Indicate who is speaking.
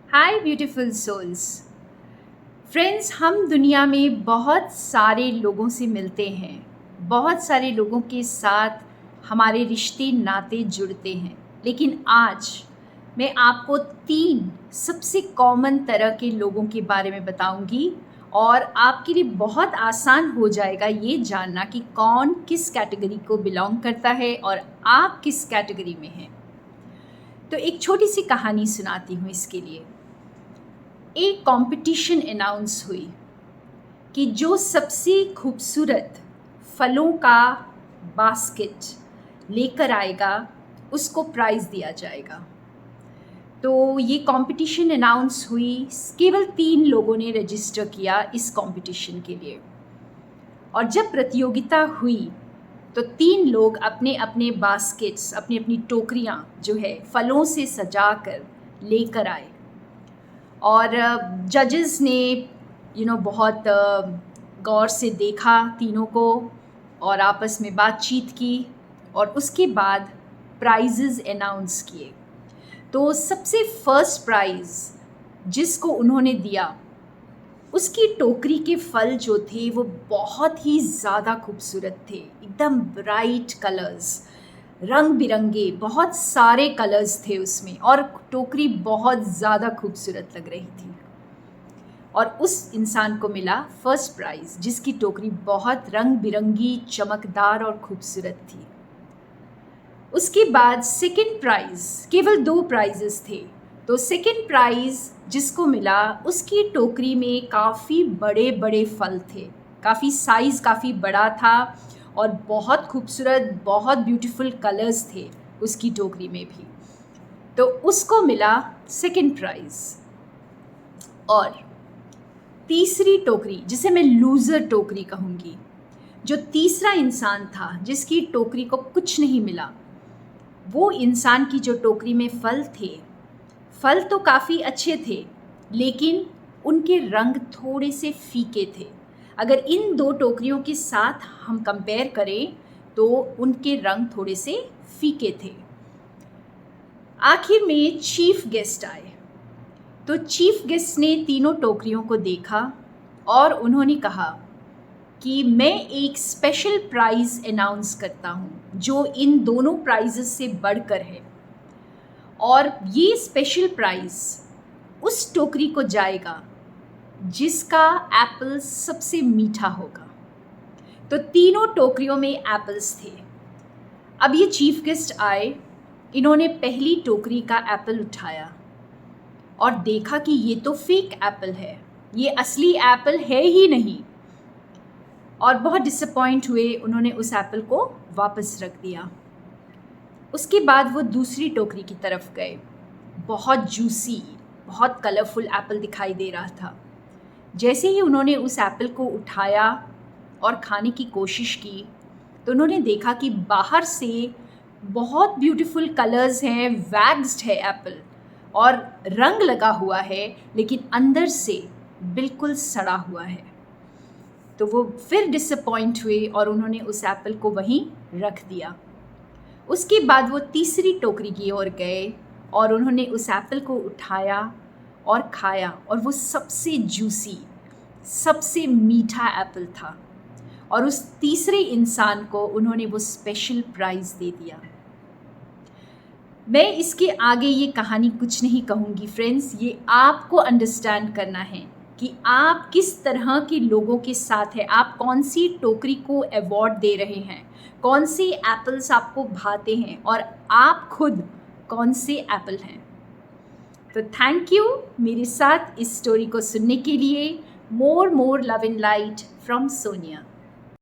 Speaker 1: हाय beautiful souls. Friends, हम दुनिया में बहुत सारे लोगों से मिलते हैं, बहुत सारे लोगों के साथ हमारे रिश्ते नाते जुड़ते हैं। लेकिन आज मैं आपको 3 सबसे कॉमन तरह के लोगों के बारे में बताऊंगी और आपके लिए बहुत आसान हो जाएगा ये जानना कि कौन किस कैटेगरी को बिलोंग करता है और आप किस कैटेगरी में हैं। तो एक छोटी सी कहानी सुनाती हूँ इसके लिए। एक कंपटीशन अनाउंस हुई कि जो सबसे खूबसूरत फलों का बास्केट लेकर आएगा उसको प्राइज़ दिया जाएगा। तो ये कंपटीशन अनाउंस हुई, केवल 3 लोगों ने रजिस्टर किया इस कंपटीशन के लिए। और जब प्रतियोगिता हुई तो 3 लोग अपने अपने बास्केट्स, अपनी अपनी टोकरियाँ जो है फलों से सजा कर लेकर आए। और जजेस ने बहुत गौर से देखा तीनों को और आपस में बातचीत की और उसके बाद प्राइजेज़ अनाउंस किए। तो सबसे फर्स्ट प्राइज़ जिसको उन्होंने दिया, उसकी टोकरी के फल जो थे वो बहुत ही ज़्यादा खूबसूरत थे, एकदम ब्राइट कलर्स, रंग बिरंगे बहुत सारे कलर्स थे उसमें और टोकरी बहुत ज़्यादा खूबसूरत लग रही थी। और उस इंसान को मिला फर्स्ट प्राइज़ जिसकी टोकरी बहुत रंग बिरंगी, चमकदार और खूबसूरत थी। उसके बाद सेकंड प्राइज़, केवल 2 प्राइजेस थे। तो सेकंड प्राइज़ जिसको मिला उसकी टोकरी में काफ़ी बड़े बड़े फल थे, काफ़ी साइज़ काफ़ी बड़ा था और बहुत खूबसूरत, बहुत ब्यूटीफुल कलर्स थे उसकी टोकरी में भी। तो उसको मिला सेकंड प्राइज़। और तीसरी टोकरी, जिसे मैं लूज़र टोकरी कहूँगी, जो तीसरा इंसान था जिसकी टोकरी को कुछ नहीं मिला, वो इंसान की जो टोकरी में फल थे, फल तो काफ़ी अच्छे थे लेकिन उनके रंग थोड़े से फीके थे। अगर इन 2 टोकरियों के साथ हम कंपेयर करें तो उनके रंग थोड़े से फीके थे। आखिर में चीफ गेस्ट आए। तो चीफ गेस्ट ने तीनों टोकरियों को देखा और उन्होंने कहा कि मैं एक स्पेशल प्राइज़ अनाउंस करता हूँ जो इन दोनों प्राइजेस से बढ़कर है। और ये स्पेशल प्राइज़ उस टोकरी को जाएगा जिसका एप्पल सबसे मीठा होगा। तो तीनों टोकरियों में एप्पल्स थे। अब ये चीफ गेस्ट आए, इन्होंने पहली टोकरी का एप्पल उठाया और देखा कि ये तो फेक एप्पल है, ये असली एप्पल है ही नहीं। और बहुत डिसअपॉइंट हुए, उन्होंने उस एप्पल को वापस रख दिया। उसके बाद वो दूसरी टोकरी की तरफ गए। बहुत जूसी, बहुत कलरफुल एप्पल दिखाई दे रहा था। जैसे ही उन्होंने उस एप्पल को उठाया और खाने की कोशिश की तो उन्होंने देखा कि बाहर से बहुत ब्यूटीफुल कलर्स हैं, वैक्स्ड है एप्पल और रंग लगा हुआ है, लेकिन अंदर से बिल्कुल सड़ा हुआ है। तो वो फिर डिसअपॉइंट हुए और उन्होंने उस एप्पल को वहीं रख दिया। उसके बाद वो तीसरी टोकरी की ओर गए और उन्होंने उस एप्पल को उठाया और खाया और वो सबसे जूसी, सबसे मीठा एप्पल था और उस तीसरे इंसान को उन्होंने वो स्पेशल प्राइज़ दे दिया। मैं इसके आगे ये कहानी कुछ नहीं कहूँगी फ्रेंड्स, ये आपको अंडरस्टैंड करना है कि आप किस तरह के लोगों के साथ हैं, आप कौन सी टोकरी को अवॉर्ड दे रहे हैं, कौन से एप्पल्स आपको भाते हैं और आप खुद कौन से एप्पल हैं। तो थैंक यू मेरे साथ इस स्टोरी को सुनने के लिए। More love and light from Sonia.